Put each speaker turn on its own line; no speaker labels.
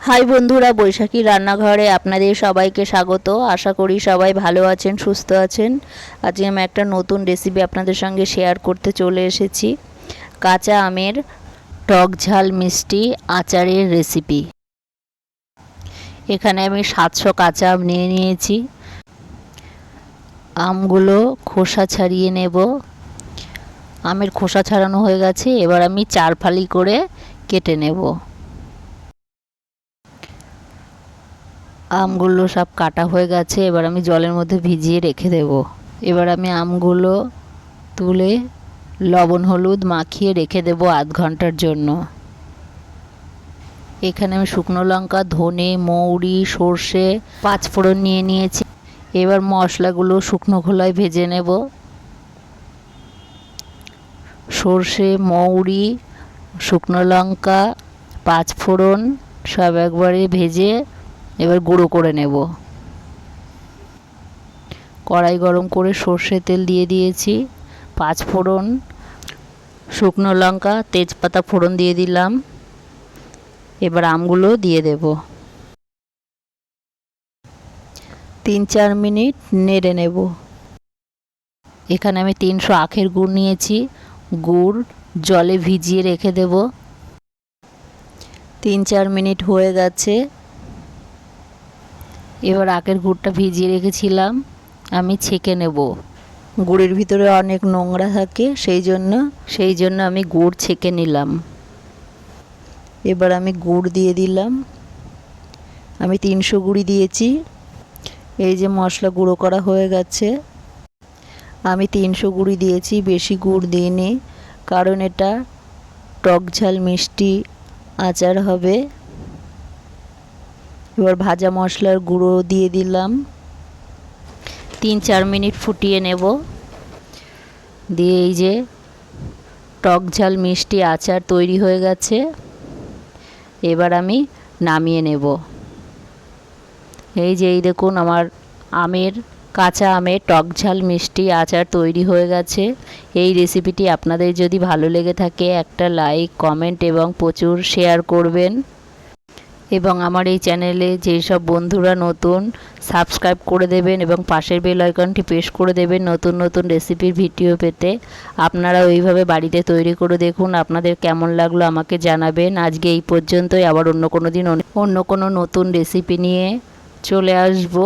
High বন্ধুরা, বৈশাখী রান্নাঘরে আপনাদের সবাইকে স্বাগত। আশা করি সবাই ভালো আছেন, সুস্থ আছেন। আজকে আমি একটা নতুন রেসিপি আপনাদের সঙ্গে শেয়ার করতে চলে এসেছি। কাঁচা আমের টক ঝাল মিষ্টি আচারের রেসিপি। এখানে আমি 700 কাঁচা আম নিয়ে নিয়েছি। আমগুলো খোসা ছাড়িয়ে নেব। আমের খোসা ছাড়ানো হয়ে গেছে, এবার আমি 4 ফালি করে কেটে নেব। আমগুলো সব কাটা হয়ে গেছে, এবার আমি জলের মধ্যে ভিজিয়ে রেখে দেব। এবার আমি আমগুলো তুলে লবণ হলুদ মাখিয়ে রেখে দেব আধ ঘন্টার জন্য। এখানে আমি শুকনো লঙ্কা, ধনে, মৌরি, সর্ষে, 5 ফোড়ন নিয়ে নিয়েছি। এবার মশলাগুলো শুকনো খোলায় ভেজে নেব। সর্ষে, মৌরি, শুকনো লঙ্কা, 5 ফোড়ন সব একবারে ভেজে এবার গুঁড়ো করে নেব। কড়াই গরম করে সর্ষে তেল দিয়ে দিয়েছি। 5 ফোড়ন, শুকনো লঙ্কা, তেজপাতা ফোড়ন দিয়ে দিলাম। এবার আমগুলো দিয়ে দেব। 3-4 মিনিট নেড়ে নেব। এখানে আমি 300 আখের গুড় নিয়েছি। গুড় জলে ভিজিয়ে রেখে দেব। 3-4 মিনিট হয়ে গেছে। এবার আখের গুড়টা ভিজিয়ে রেখেছিলাম, আমি ছেঁকে নেব। গুড়ের ভিতরে অনেক নোংরা থাকে, সেই জন্য আমি গুড় ছেঁকে নিলাম। এবার আমি গুড় দিয়ে দিলাম। আমি 300 গুঁড়ি দিয়েছি। এই যে মশলা গুঁড়ো করা হয়ে গেছে। আমি 300 গুঁড়ি দিয়েছি, বেশি গুড় দিইনি, কারণ এটা টক ঝাল মিষ্টি আচার হবে। এবার ভাজা মশলার গুঁড়ো দিয়ে দিলাম। 3-4 মিনিট ফুটিয়ে নেব। দিয়ে এই যে টক ঝাল মিষ্টি আচার তৈরি হয়ে গেছে। এবার আমি নামিয়ে নেব। এই দেখুন, আমার কাঁচা আমের টক ঝাল মিষ্টি আচার তৈরি হয়ে গেছে। এই রেসিপিটি আপনাদের যদি ভালো লেগে থাকে একটা লাইক, কমেন্ট এবং প্রচুর শেয়ার করবেন। এবং আমার এই চ্যানেলে যেসব বন্ধুরা নতুন, সাবস্ক্রাইব করে দেবেন এবং পাশের বেল আইকনটি প্রেস করে দেবেন নতুন নতুন রেসিপির ভিডিও পেতে। আপনারা ওইভাবে বাড়িতে তৈরি করে দেখুন, আপনাদের কেমন লাগলো আমাকে জানাবেন। আজকে এই পর্যন্তই, আবার অন্য কোনো দিন অন্য কোনো নতুন রেসিপি নিয়ে চলে আসবো।